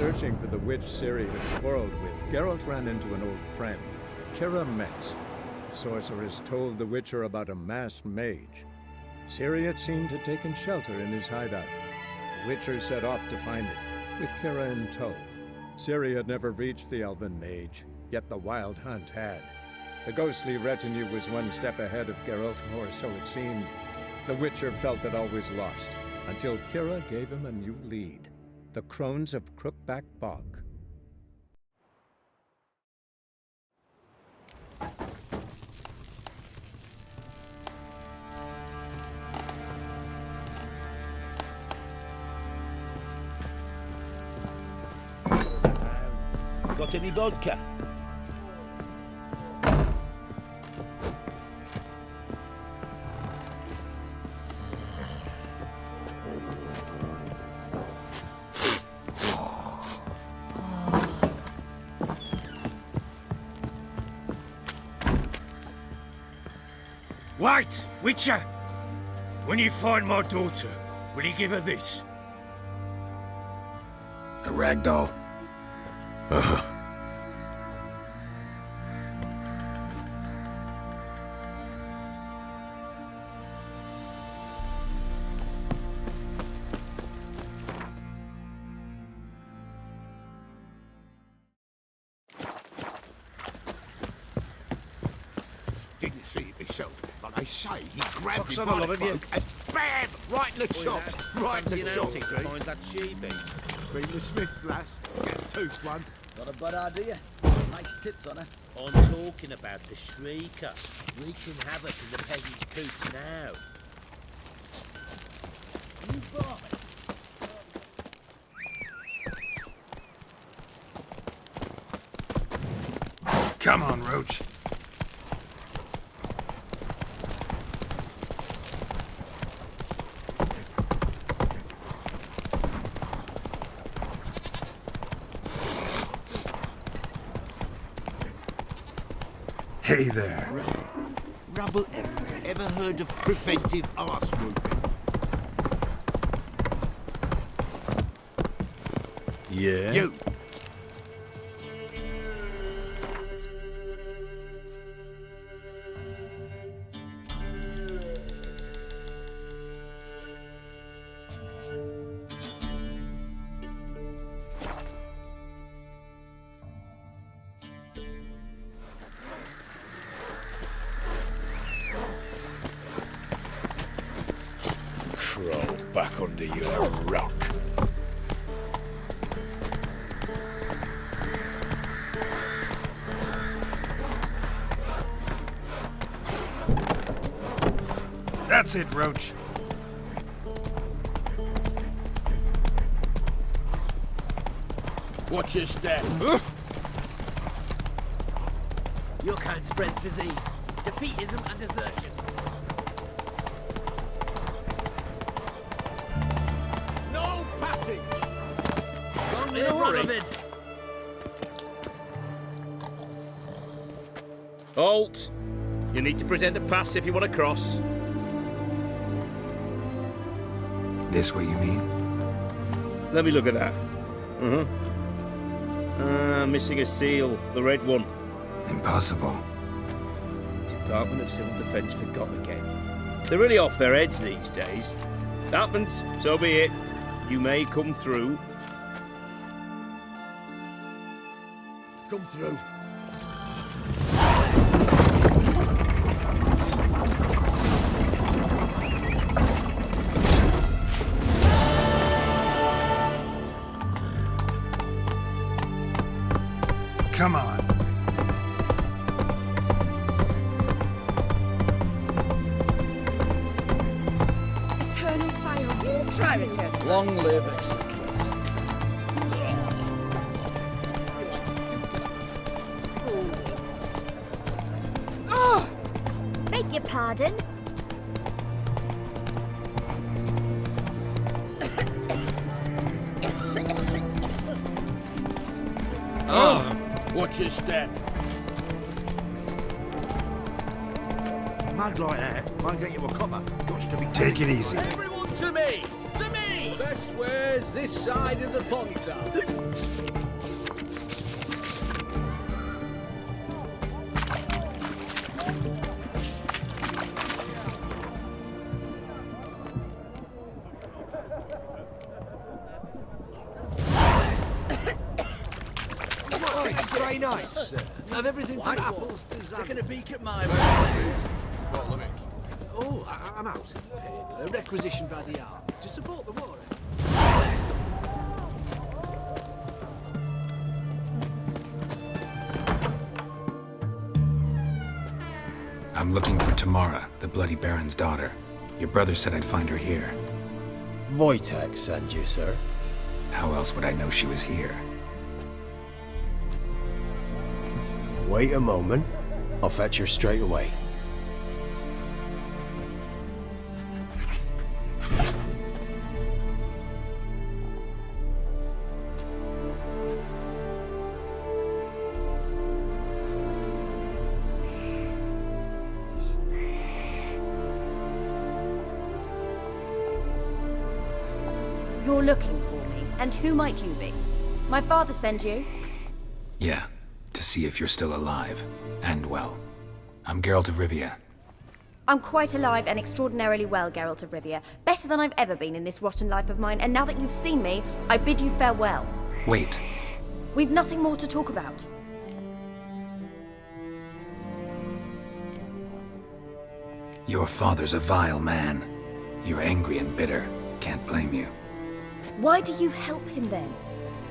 searching for the witch Ciri had quarreled with, Geralt ran into an old friend, Kira Metz. Sorceress told the Witcher about a masked mage. Ciri had seemed to have taken shelter in his hideout. The Witcher set off to find it, with Kira in tow. Ciri had never reached the elven mage, yet the wild hunt had. The ghostly retinue was one step ahead of Geralt, or so it seemed. The Witcher felt it always lost, until Kira gave him a new lead. The Crones of Crookback Bog. Got any vodka? Wait, Witcher! When you find my daughter, will you give her this? A ragdoll? Didn't see it myself, but I say he grabbed Fox him on by a the lot of you. cloak and BAM! Right in the chops! Right in the chops! to find that sheepy. Been the Smith's lass. Get a tooth one. Not a bad idea. Nice tits on her. I'm talking about the Shrieker, wreaking havoc in the peasants' coops now. You barman. Come on, Roach. Hey there. Rubble everywhere. Ever heard of preventive arse whooping? Yeah? You! Crawl back under your rock. That's it, Roach. Watch your step. Your kind spreads disease, defeatism and desertion. No passage! Long live Radovid! Halt! You need to present a pass if you want to cross. This what you mean? Let me look at that. Missing a seal, the red one. Impossible. Department of Civil Defence forgot again. They're really off their heads these days. Happens, so be it. You may come through. Come through. Come on. Eternal fire. Try return. Long live Exodus. Oh! Beg your pardon? Watch your step. Mug like that won't get you a copper. Got to be Take it easy. Everyone to me! To me! best wares Fires this side of the ponton. Grey nights, sir. Of everything from apples to Taking a peek at my What, Limerick? Oh, I'm out of paper. Requisitioned by the army to support the war. I'm looking for Tamara, the Bloody Baron's daughter. Your brother said I'd find her here. Wojtek sent you, sir. How else would I know she was here? Wait a moment. I'll fetch her straight away. You're looking for me, and who might you be? My father sent you? Yeah, to see if you're still alive. And well. I'm Geralt of Rivia. I'm quite alive and extraordinarily well, Geralt of Rivia. Better than I've ever been in this rotten life of mine, and now that you've seen me, I bid you farewell. Wait. We've nothing more to talk about. Your father's a vile man. You're angry and bitter. Can't blame you. Why do you help him then?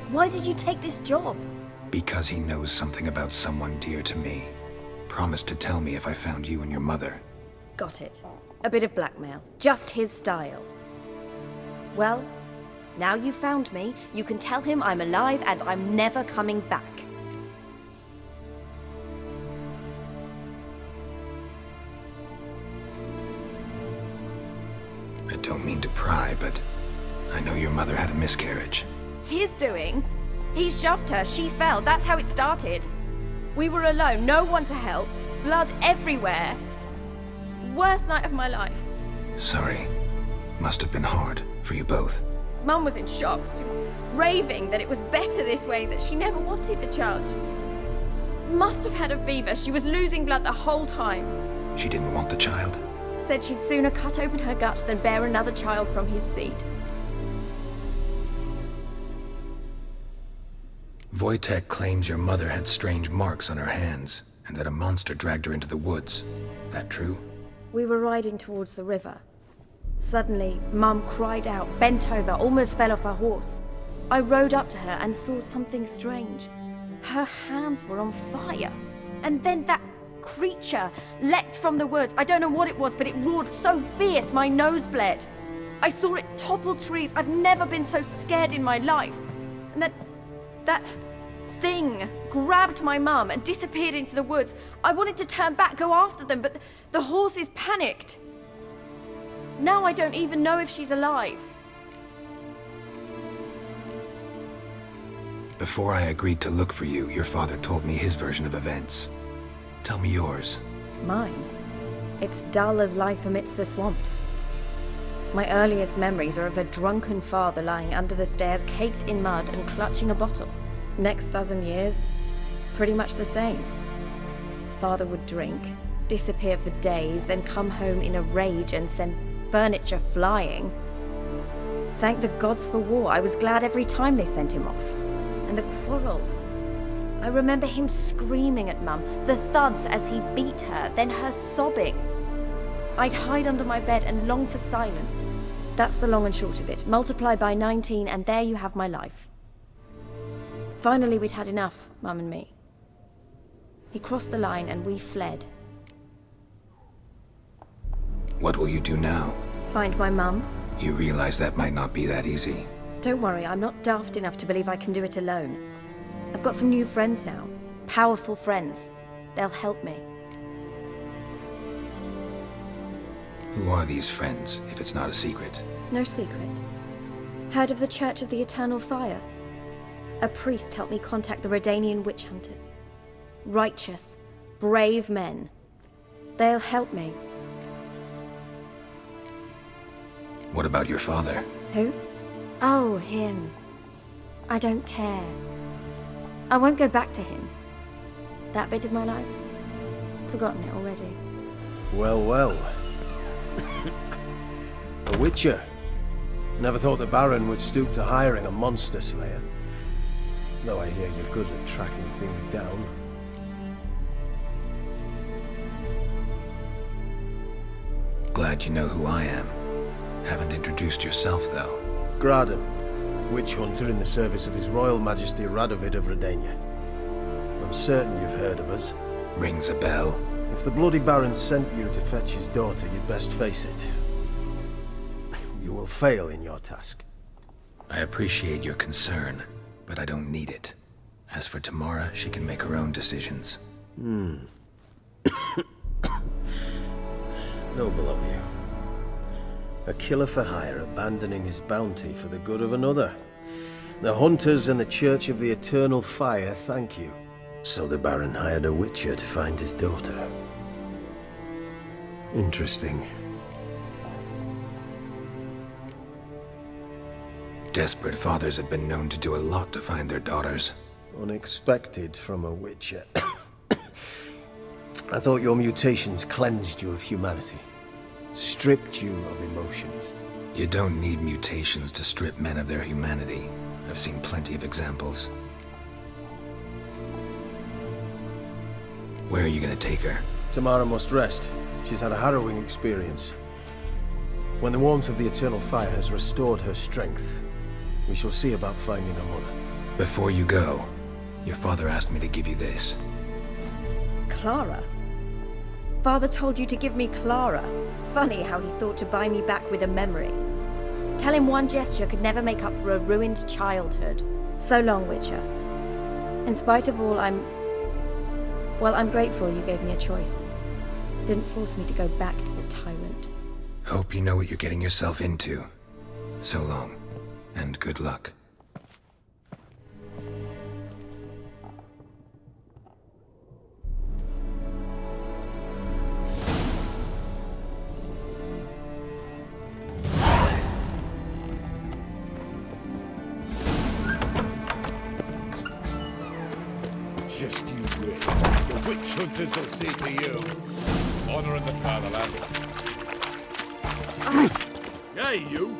Why did you take this job? Because he knows something about someone dear to me. Promised to tell me if I found you and your mother. Got it. A bit of blackmail. Just his style. Well, now you've found me, you can tell him I'm alive and I'm never coming back. I don't mean to pry, but I know your mother had a miscarriage. His doing? He shoved her, she fell, that's how it started. We were alone, no one to help, blood everywhere. Worst night of my life. Sorry. Must have been hard for you both. Mum was in shock. She was raving that it was better this way, that she never wanted the child. She must have had a fever. She was losing blood the whole time. She didn't want the child? Said she'd sooner cut open her gut than bear another child from his seed. Wojtek claims your mother had strange marks on her hands, and that a monster dragged her into the woods. That true? We were riding towards the river. Suddenly, Mum cried out, bent over, almost fell off her horse. I rode up to her and saw something strange. Her hands were on fire. And then that creature leapt from the woods. I don't know what it was, but it roared so fierce my nose bled. I saw it topple trees. I've never been so scared in my life. And that thing grabbed my mum and disappeared into the woods. I wanted to turn back, go after them, but the horses panicked. Now I don't even know if she's alive. Before I agreed to look for you, your father told me his version of events. Tell me yours. Mine? It's dull as life amidst the swamps. My earliest memories are of a drunken father lying under the stairs, caked in mud and clutching a bottle. Next dozen years, pretty much the same. Father would drink, disappear for days, then come home in a rage and send furniture flying. Thank the gods for war. I was glad every time they sent him off. And the quarrels. I remember him screaming at Mum, the thuds as he beat her, then her sobbing. I'd hide under my bed and long for silence. That's the long and short of it. Multiply by 19 and there you have my life. Finally, we'd had enough, Mum and me. He crossed the line and we fled. What will you do now? Find my mum. You realize that might not be that easy. Don't worry, I'm not daft enough to believe I can do it alone. I've got some new friends now. Powerful friends. They'll help me. Who are these friends, if it's not a secret? No secret. Heard of the Church of the Eternal Fire? A priest helped me contact the Redanian witch hunters. Righteous, brave men. They'll help me. What about your father? Who? Oh, him. I don't care. I won't go back to him. That bit of my life? Forgotten it already. Well, well. A witcher. Never thought the Baron would stoop to hiring a monster slayer. Though I hear you're good at tracking things down. Glad you know who I am. Haven't introduced yourself, though. Graden, witch hunter in the service of His Royal Majesty Radovid of Redania. I'm certain you've heard of us. Rings a bell. If the Bloody Baron sent you to fetch his daughter, you'd best face it. You will fail in your task. I appreciate your concern, but I don't need it. As for Tamara, she can make her own decisions. Noble of you. A killer for hire abandoning his bounty for the good of another. The hunters and the Church of the Eternal Fire thank you. So the Baron hired a witcher to find his daughter. Interesting. Desperate fathers have been known to do a lot to find their daughters. Unexpected from a witcher. I thought your mutations cleansed you of humanity. Stripped you of emotions. You don't need mutations to strip men of their humanity. I've seen plenty of examples. Where are you gonna take her? Tamara must rest. She's had a harrowing experience. When the warmth of the Eternal Fire has restored her strength, we shall see about finding her mother. Before you go, your father asked me to give you this. Clara? Father told you to give me Clara. Funny how he thought to buy me back with a memory. Tell him one gesture could never make up for a ruined childhood. So long, Witcher. In spite of all, I'm grateful you gave me a choice. Didn't force me to go back to the tyrant. Hope you know what you're getting yourself into. So long, and good luck. Just you wait. The witch hunters will say to you, honor in the fatherland. Hey, you!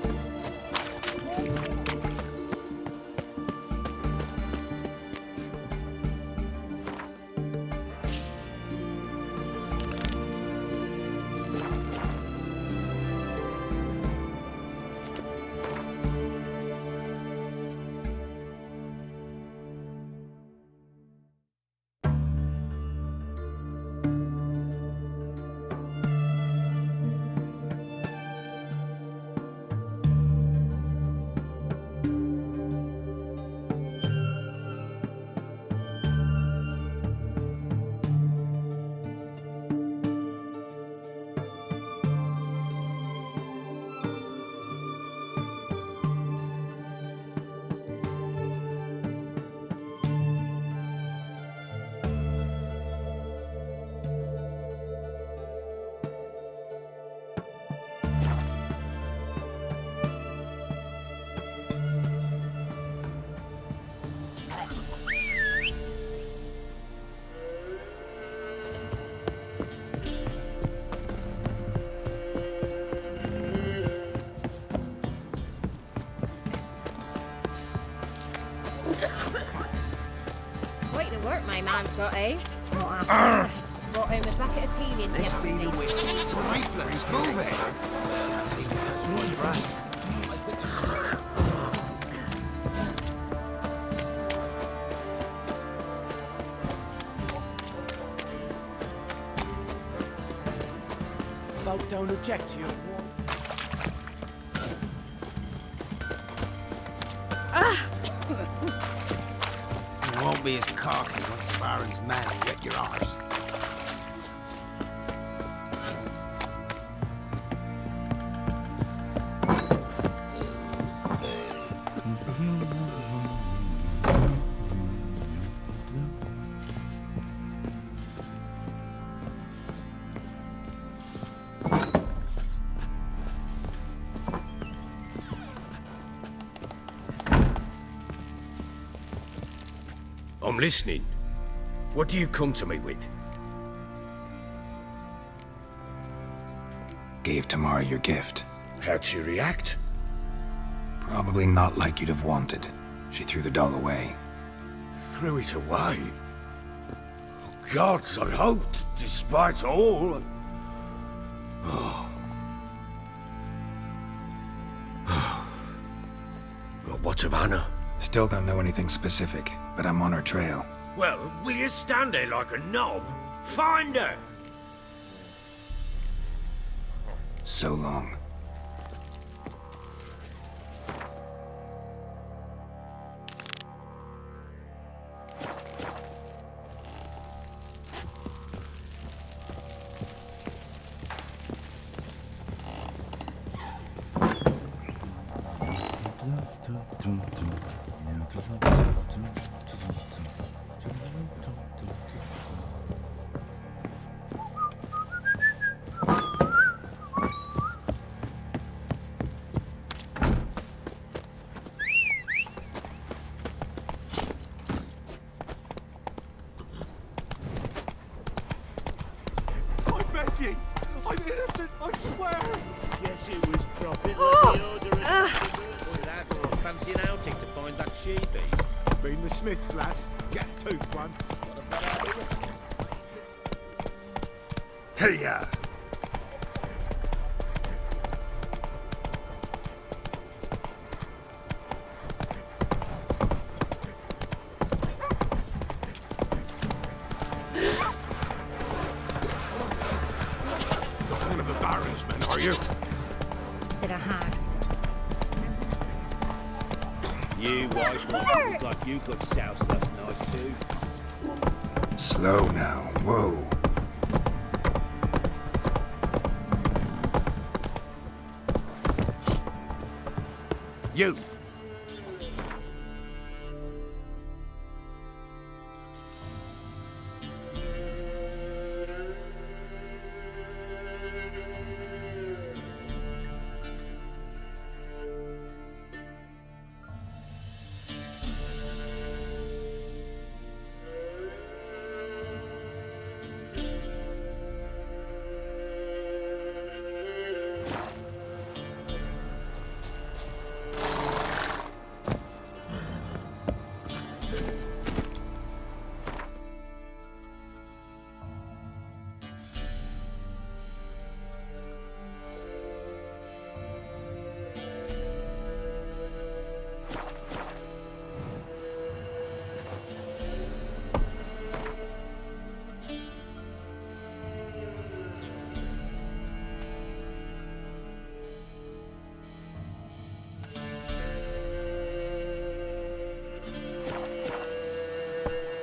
Quite the work my man's got, eh? Not after that. Brought home a bucket of peelings This be yesterday. the witch. Lifeless, move it. Can't see that's one right. Folk don't object to you. You won't be as cocky once the Baron's men wet your arse. I'm listening. What do you come to me with? Gave Tamara your gift. How'd she react? Probably not like you'd have wanted. She threw the doll away. Threw it away? Oh, gods, I hoped, despite all... Oh. Well, what of Anna? Still don't know anything specific, but I'm on her trail. Well, will you stand there like a knob? Find her! So long. I'm innocent, I swear! Yes, it was Prophet. Let me order a fancy an outing to find that she-beast. Been the Smiths, lass. Get a tooth one. Hey-ya! One of the Baron's men, are you? Is it a hag? You white one look like you got soused last night too. Slow now. Whoa. You!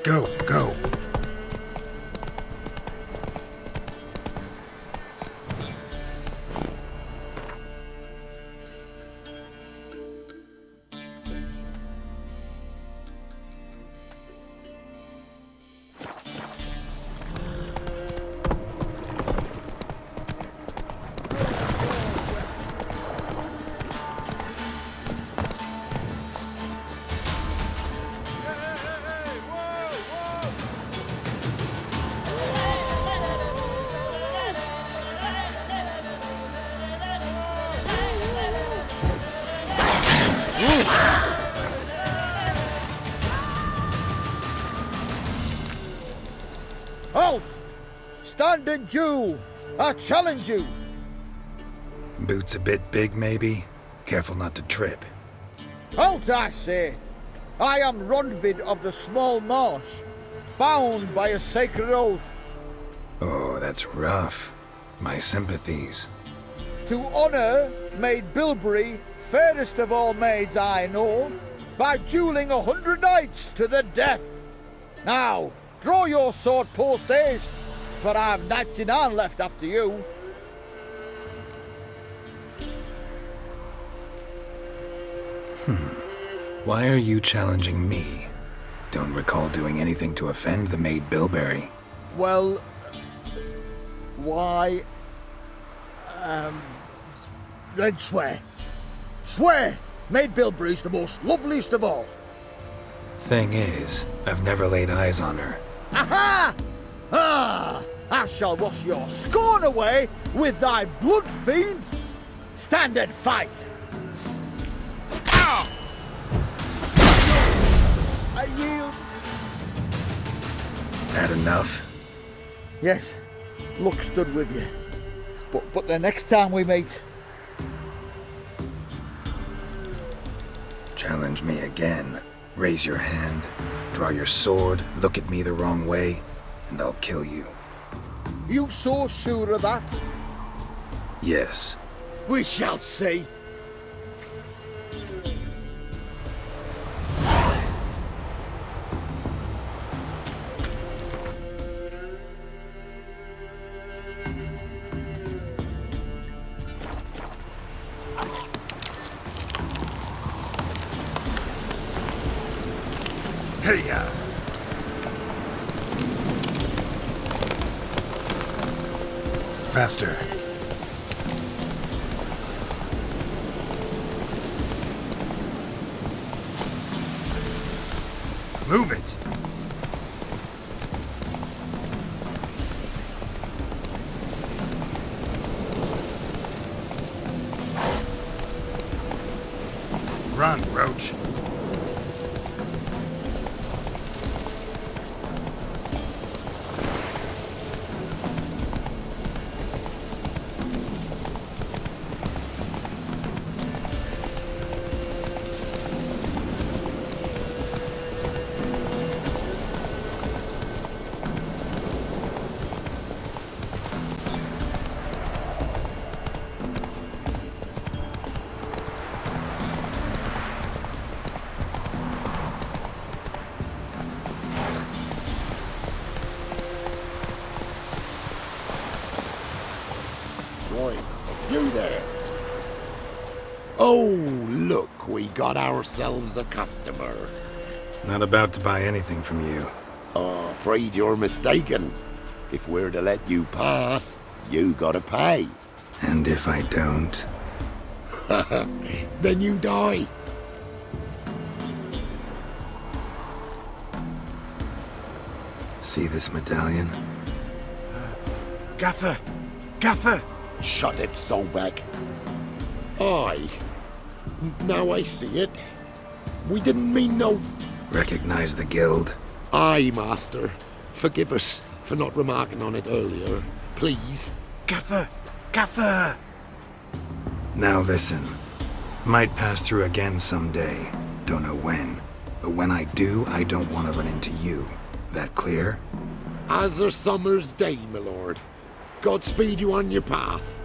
Go, go. Halt! Stand and Jew! I challenge you! Boots a bit big, maybe? Careful not to trip. Halt, I say! I am Ronvid of the Small Marsh, bound by a sacred oath. Oh, that's rough. My sympathies. To honour Maid Bilberry, fairest of all maids I know, by duelling 100 knights to the death. Now, draw your sword post haste, for I've 99 left after you. Why are you challenging me? Don't recall doing anything to offend the Maid Bilberry. Well, why... then swear. Swear! Maid Bilberry's the most loveliest of all. Thing is, I've never laid eyes on her. Aha! Ah! I shall wash your scorn away with thy blood, fiend! Stand and fight! I yield. Had enough? Yes, luck stood with you. But the next time we meet... Challenge me again. Raise your hand, draw your sword, look at me the wrong way, and I'll kill you. You so sure of that? Yes. We shall see. Hey-ya! Faster. Move it! Run, Roach. Boy, you there? Oh, look, we got ourselves a customer. Not about to buy anything from you. Oh, afraid you're mistaken. If we're to let you pass, you gotta pay. And if I don't? Then you die. See this medallion? Gaffer! Gaffer! Shut it, Solbeck. Aye. Now I see it. We didn't mean no... Recognize the guild? Aye, Master. Forgive us for not remarking on it earlier. Please. Gaffer! Gaffer! Now listen. Might pass through again someday. Don't know when. But when I do, I don't want to run into you. That clear? As a summer's day, my lord. Godspeed you on your path.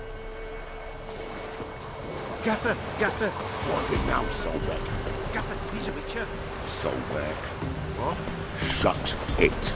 Gaffer, Gaffer. What's it now, Solbeck? Gaffer, he's a witcher. Solbeck. What? Shut it.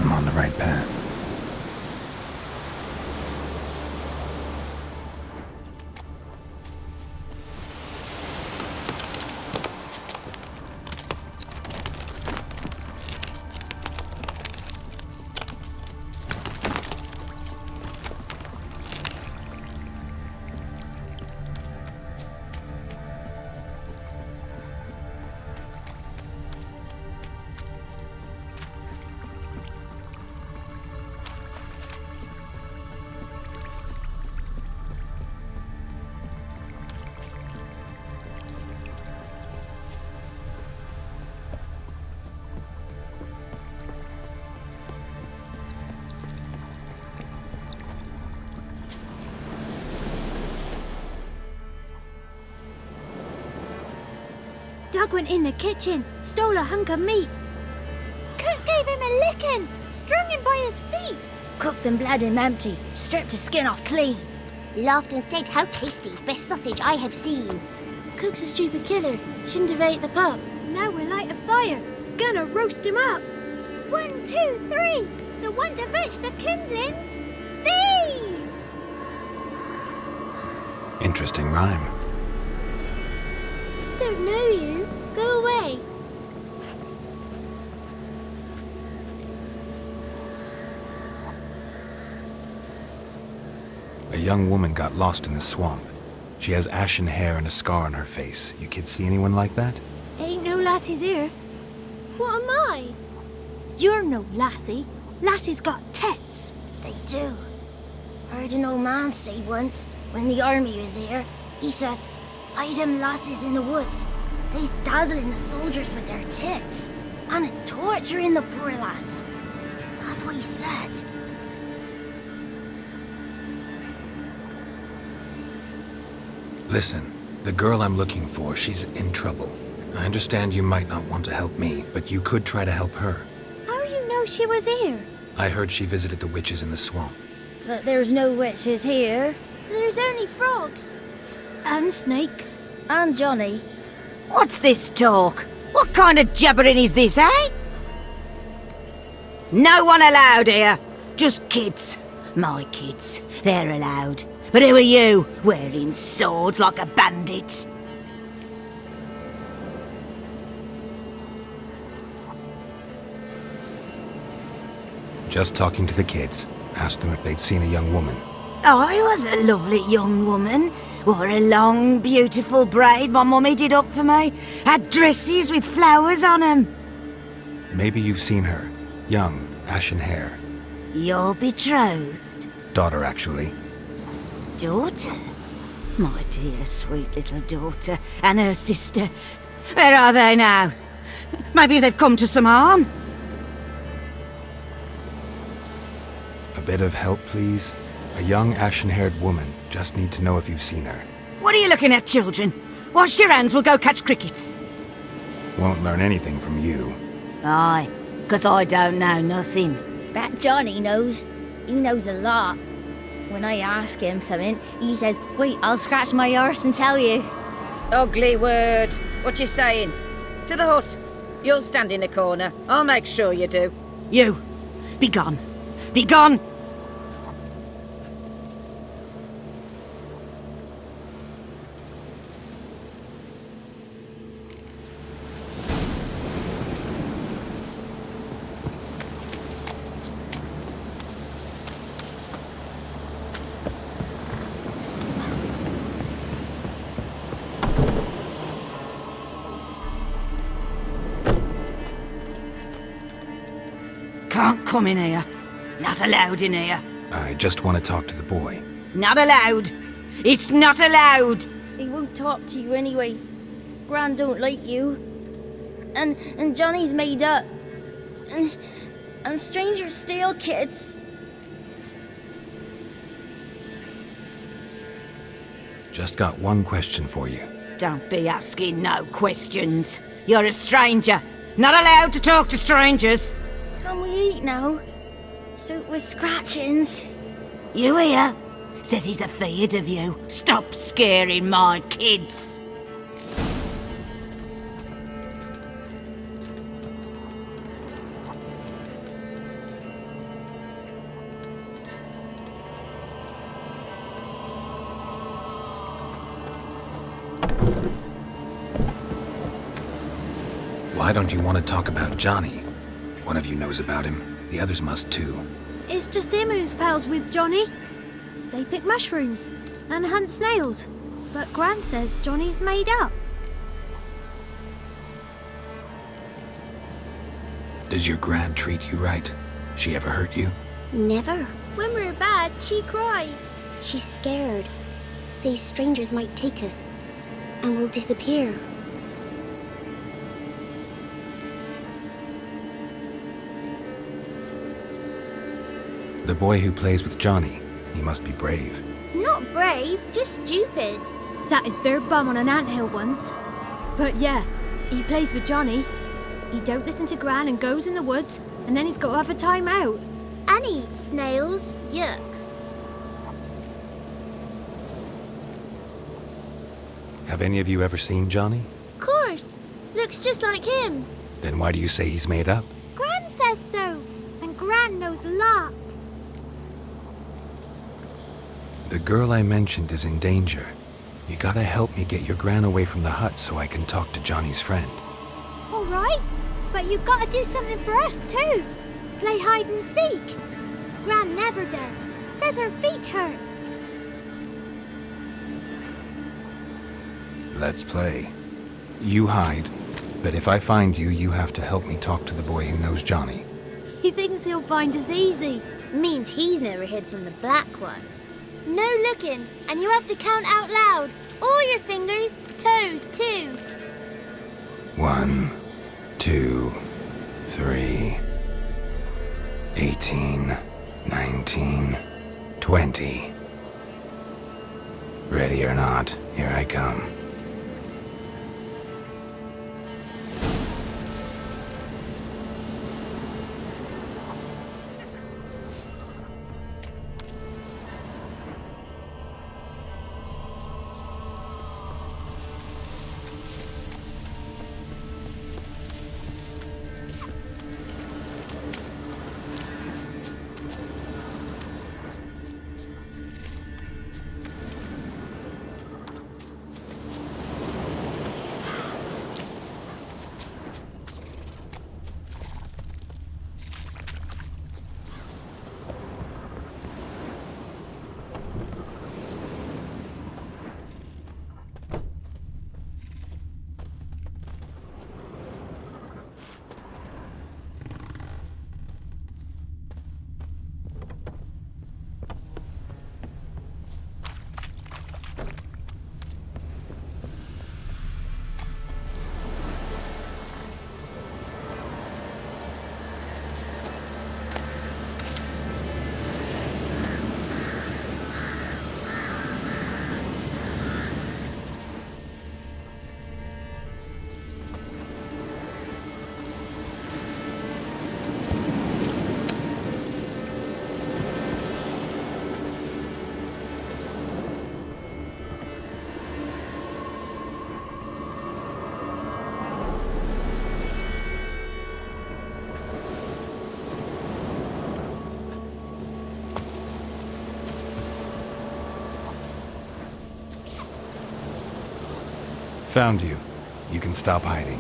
I'm on the right path. Doug went in the kitchen, stole a hunk of meat. Cook gave him a licking, strung him by his feet. Cooked and bled him empty, stripped his skin off clean. Laughed and said, "How tasty, best sausage I have seen." Cook's a stupid killer, shouldn't have ate the pup. Now we'll light a fire, gonna roast him up. 1, 2, 3, the one to fetch the kindlings, thee! Interesting rhyme. Don't know you, go away. A young woman got lost in the swamp. She has ashen hair and a scar on her face. You kids see anyone like that? Ain't no lassies here. What am I? You're no lassie. Lassies got tits. They do. I heard an old man say once, when the army was here, he says, "Hide them lasses in the woods. They's dazzling the soldiers with their tits, and it's torturing the poor lads." That's what he said. Listen, the girl I'm looking for, she's in trouble. I understand you might not want to help me, but you could try to help her. How you know she was here? I heard she visited the witches in the swamp. But there's no witches here. There's only frogs. And snakes. And Johnny. What's this talk? What kind of jabbering is this, eh? No one allowed here. Just kids. My kids. They're allowed. But who are you, wearing swords like a bandit? Just talking to the kids. Asked them if they'd seen a young woman. I was a lovely young woman. Wore a long, beautiful braid my mummy did up for me. Had dresses with flowers on 'em. Maybe you've seen her. Young, ashen hair. Your betrothed? Daughter, actually. Daughter? My dear, sweet little daughter. And her sister. Where are they now? Maybe they've come to some harm? A bit of help, please? A young, ashen-haired woman. Just need to know if you've seen her. What are you looking at, children? Wash your hands, we'll go catch crickets. Won't learn anything from you. Aye, 'cause I don't know nothing. That Johnny knows. He knows a lot. When I ask him something, he says, "Wait, I'll scratch my arse and tell you." Ugly word. What you saying? To the hut. You'll stand in a corner. I'll make sure you do. You, be gone. Be gone! Can't come in here. Not allowed in here. I just want to talk to the boy. Not allowed. It's not allowed. He won't talk to you anyway. Gran don't like you. And Johnny's made up. And strangers steal kids. Just got one question for you. Don't be asking no questions. You're a stranger. Not allowed to talk to strangers. Can we eat now? Soup with scratchings. You hear? Says he's afeard of you. Stop scaring my kids. Why don't you want to talk about Johnny? One of you knows about him. The others must too. It's just him who's pals with Johnny. They pick mushrooms and hunt snails. But Gran says Johnny's made up. Does your Gran treat you right? She ever hurt you? Never. When we're bad, she cries. She's scared. Says strangers might take us. And we'll disappear. The boy who plays with Johnny, he must be brave. Not brave, just stupid. Sat his bare bum on an anthill once. But yeah, he plays with Johnny. He don't listen to Gran and goes in the woods, and then he's got to have a time out. And eats snails. Yuck. Have any of you ever seen Johnny? Course. Looks just like him. Then why do you say he's made up? Gran says so. And Gran knows lots. The girl I mentioned is in danger. You gotta help me get your Gran away from the hut so I can talk to Johnny's friend. All right, but you gotta do something for us too. Play hide and seek. Gran never does. Says her feet hurt. Let's play. You hide, but if I find you, you have to help me talk to the boy who knows Johnny. He thinks he'll find us easy. Means he's never hid from the black ones. No looking, and you have to count out loud. All your fingers, toes too. 1, 2, 3, 18, 19, 20. Ready or not, here I come. Found you. You can stop hiding.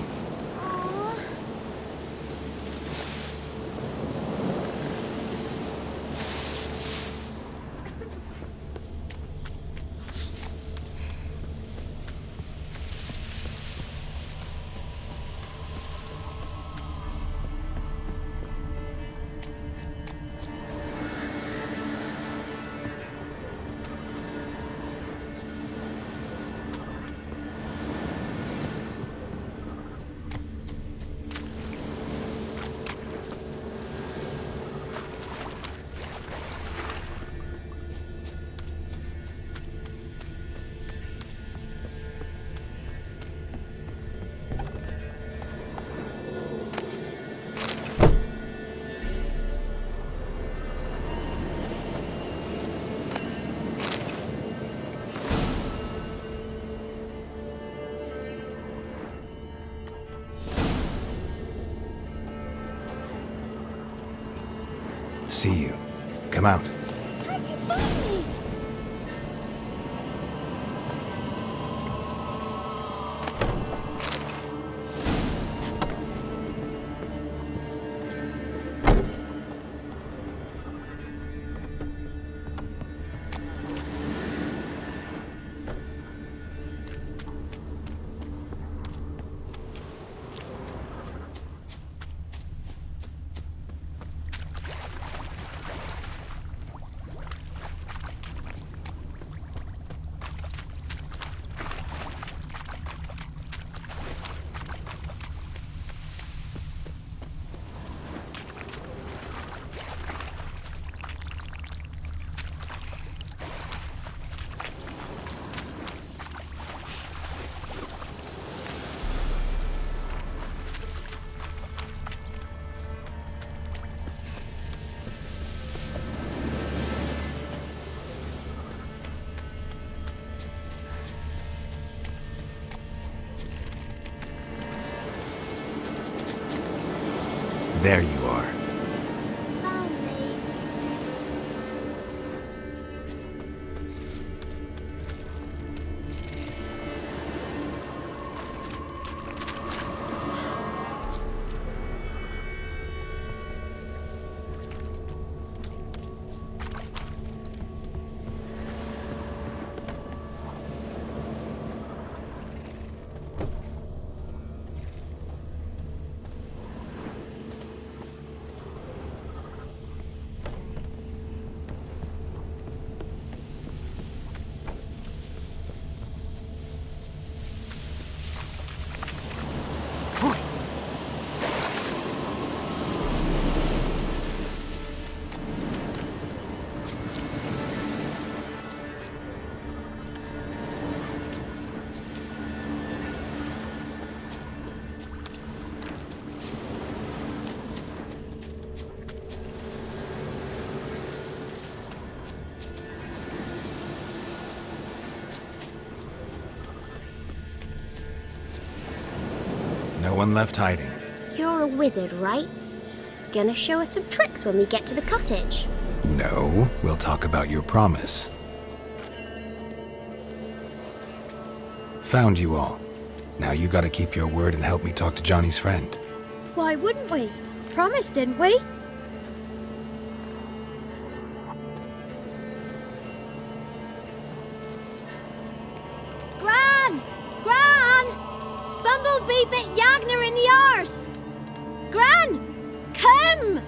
See you. Come out. How'd you find me? There you are. No one left hiding. You're a wizard, right? Gonna show us some tricks when we get to the cottage. No, we'll talk about your promise. Found you all. Now you gotta keep your word and help me talk to Johnny's friend. Why wouldn't we? Promised, didn't we? Gran! Gran! Bumblebee bit Yagner in the arse! Gran! Come!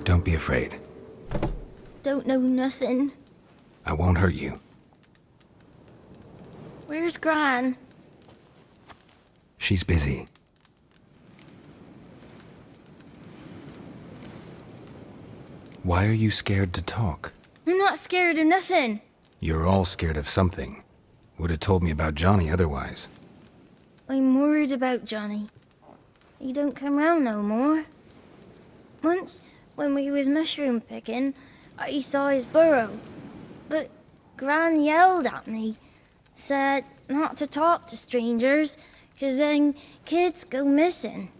Don't be afraid. Don't know nothing. I won't hurt you. Where's Gran? She's busy. Why are you scared to talk? I'm not scared of nothing. You're all scared of something. Would have told me about Johnny otherwise. I'm worried about Johnny. He don't come round no more. Once, when we was mushroom picking, I saw his burrow. But Gran yelled at me, said not to talk to strangers, 'cause then kids go missing.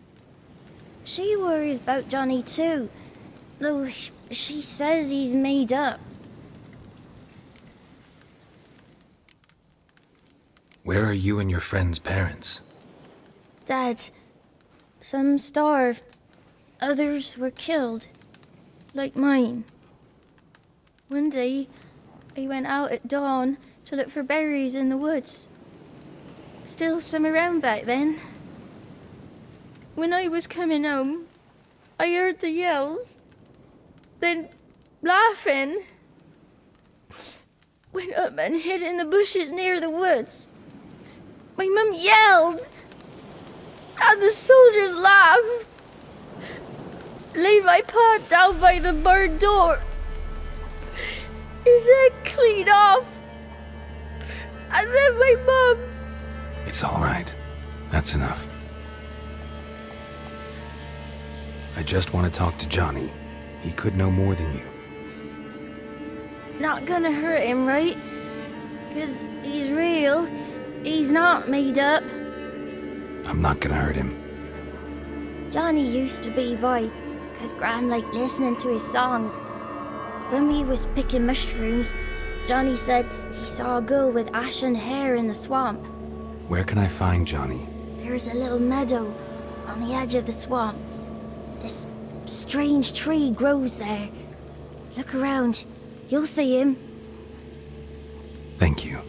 She worries about Johnny too, though she says he's made up. Where are you and your friend's parents? Dad, some starved, others were killed, like mine. One day, I went out at dawn to look for berries in the woods. Still some around back then. When I was coming home, I heard the yells, then laughing. Went up and hid in the bushes near the woods. My mum yelled, and the soldiers laughed. Laid my pa down by the barn door. His head clean off. And then my mum... It's all right. That's enough. I just want to talk to Johnny. He could know more than you. Not gonna hurt him, right? 'Cause he's real. He's not made up. I'm not gonna hurt him. Johnny used to be boy, 'cause Gran liked listening to his songs. When we was picking mushrooms, Johnny said he saw a girl with ashen hair in the swamp. Where can I find Johnny? There's a little meadow on the edge of the swamp. This strange tree grows there. Look around. You'll see him. Thank you.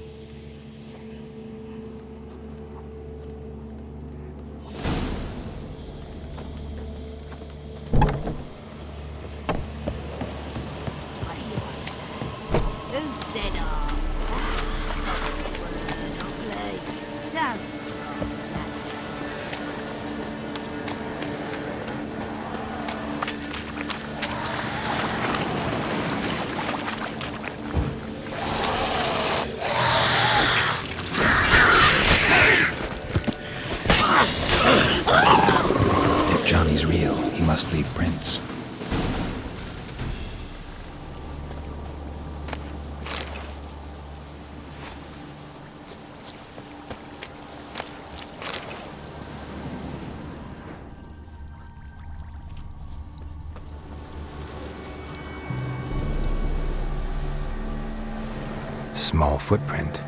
small footprint.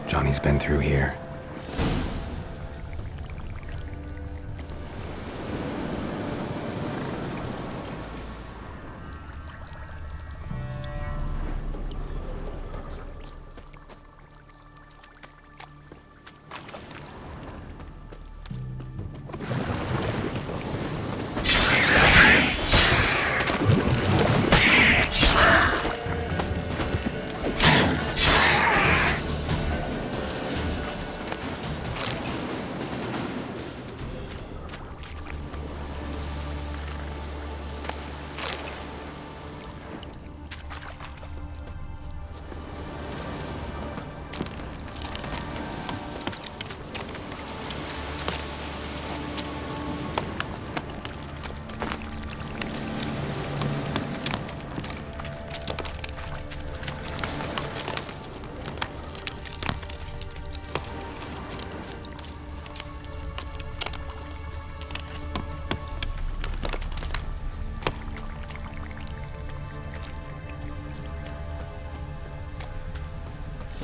Johnny's been through here.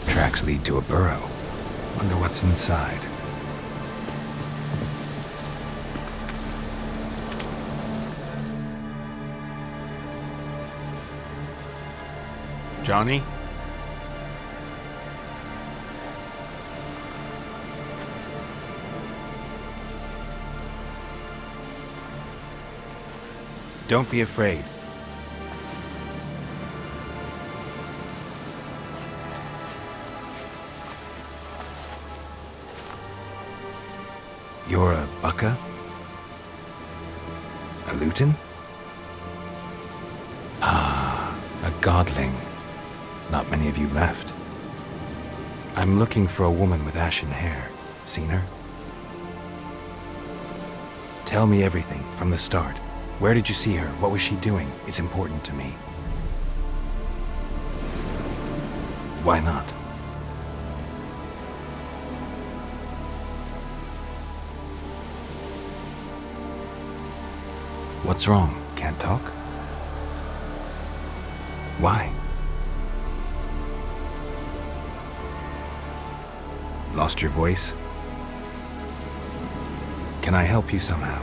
Tracks lead to a burrow. Wonder what's inside. Johnny? Don't be afraid. You're a Bucka? A Luton? Ah, a godling. Not many of you left. I'm looking for a woman with ashen hair. Seen her? Tell me everything from the start. Where did you see her? What was she doing? It's important to me. Why not? What's wrong? Can't talk? Why? Lost your voice? Can I help you somehow?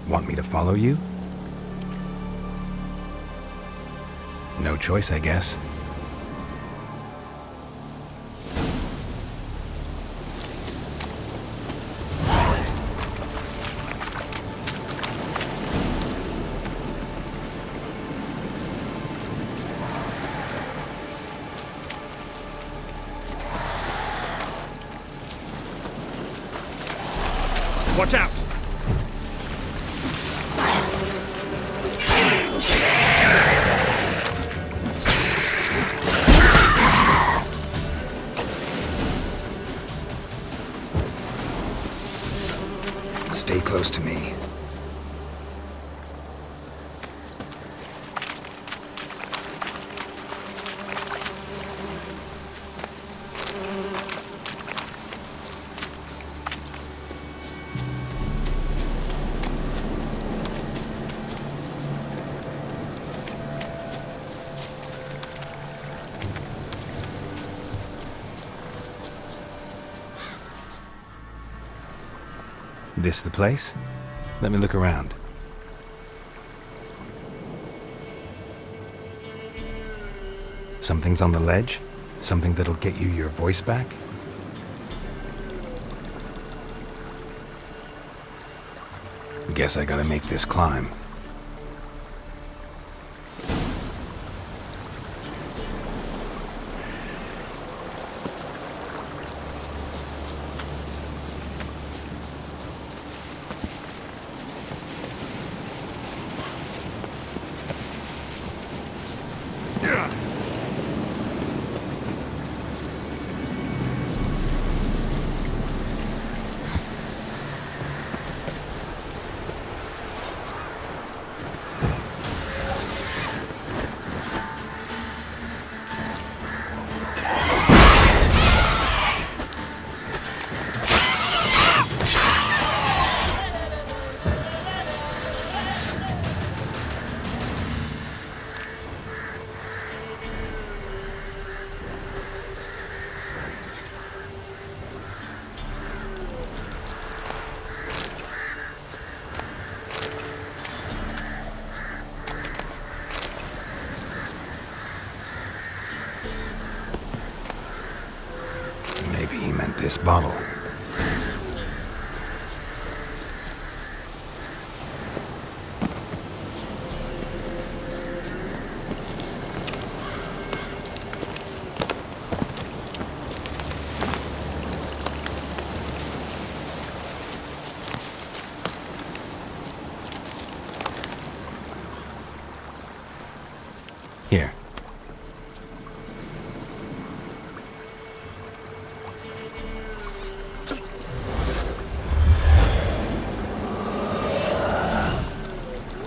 Want me to follow you? No choice, I guess. Watch out! Stay close to me. This the place? Let me look around. Something's on the ledge? Something that'll get you your voice back? Guess I gotta make this climb. Maybe he meant this bottle. Here.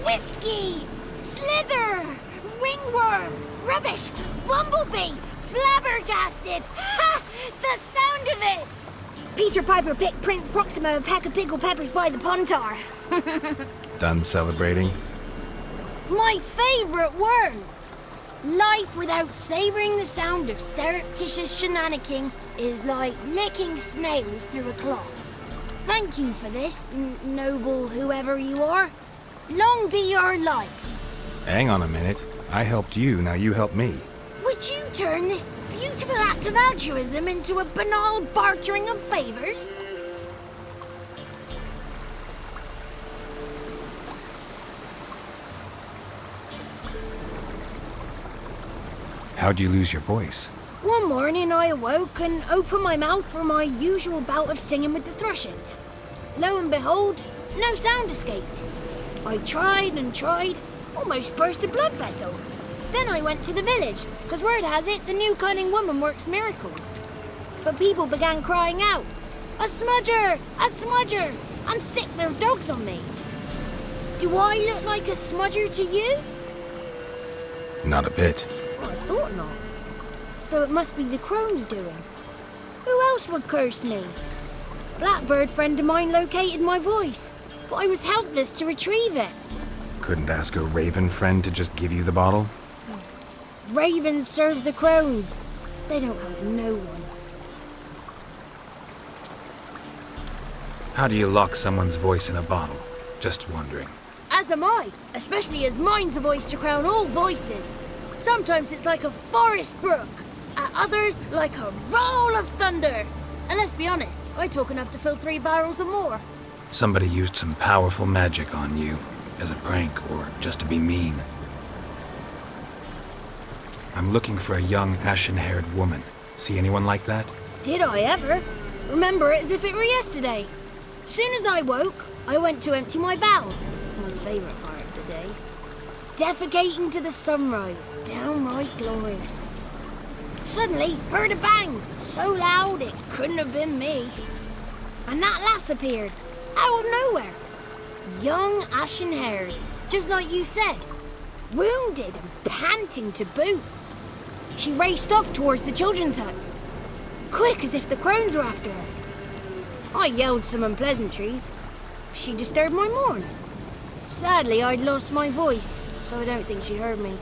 Whiskey! Slither! Ringworm! Rubbish! Bumblebee! Flabbergasted! Ha! The sound of it! Peter Piper picked Prince Proxima a pack of pickled peppers by the pontar. Done celebrating? My favourite words! Life without savouring the sound of surreptitious shenanigans is like licking snails through a cloth. Thank you for this, noble whoever you are. Long be your life. Hang on a minute. I helped you, now you help me. Would you turn this beautiful act of altruism into a banal bartering of favours? How'd you lose your voice? One morning I awoke and opened my mouth for my usual bout of singing with the thrushes. Lo and behold, no sound escaped. I tried and tried, almost burst a blood vessel. Then I went to the village, because word has it the new cunning woman works miracles. But people began crying out, "A smudger! A smudger!" and sick their dogs on me. Do I look like a smudger to you? Not a bit. I thought not. So it must be the crone's doing. Who else would curse me? Blackbird friend of mine located my voice, but I was helpless to retrieve it. Couldn't ask a raven friend to just give you the bottle? Ravens serve the crones. They don't help no one. How do you lock someone's voice in a bottle? Just wondering. As am I, especially as mine's a voice to crown all voices. Sometimes it's like a forest brook, at others like a roll of thunder. And let's be honest, I talk enough to fill 3 barrels or more. Somebody used some powerful magic on you, as a prank or just to be mean. I'm looking for a young, ashen-haired woman. See anyone like that? Did I ever? Remember it as if it were yesterday. Soon as I woke, I went to empty my bowels. My favourite part of the day. Defecating to the sunrise, downright glorious. Suddenly, heard a bang, so loud it couldn't have been me. And that lass appeared, out of nowhere. Young, ashen-haired, just like you said. Wounded and panting to boot. She raced off towards the children's hut, quick as if the crones were after her. I yelled some unpleasantries. She disturbed my morn. Sadly, I'd lost my voice, so I don't think she heard me.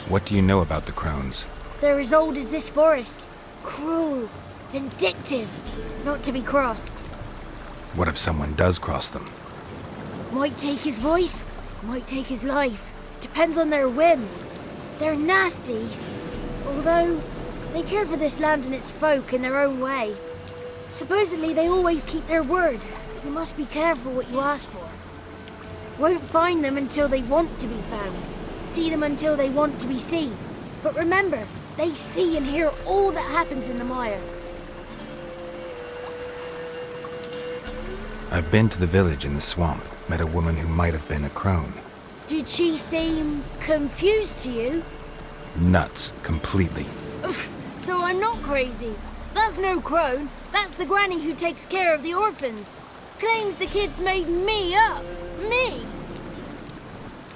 What do you know about the crones? They're as old as this forest. Cruel, vindictive, not to be crossed. What if someone does cross them? Might take his voice, might take his life. Depends on their whim. They're nasty, although they care for this land and its folk in their own way. Supposedly they always keep their word, but you must be careful what you ask for. Won't find them until they want to be found. See them until they want to be seen. But remember, they see and hear all that happens in the mire. I've been to the village in the swamp, met a woman who might have been a crone. Did she seem confused to you? Nuts, completely. Oof, so I'm not crazy. That's no crone. That's the granny who takes care of the orphans. Claims the kids made me up. Me!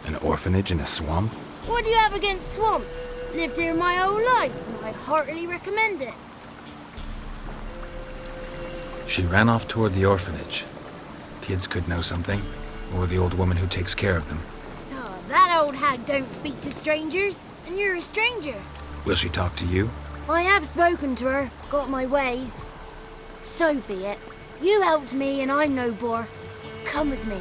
An orphanage in a swamp? What do you have against swamps? Lived here my whole life, and I heartily recommend it. She ran off toward the orphanage. Kids could know something, or the old woman who takes care of them. Oh, that old hag don't speak to strangers, and you're a stranger. Will she talk to you? I have spoken to her, got my ways. So be it. You helped me, and I'm no bore. Come with me.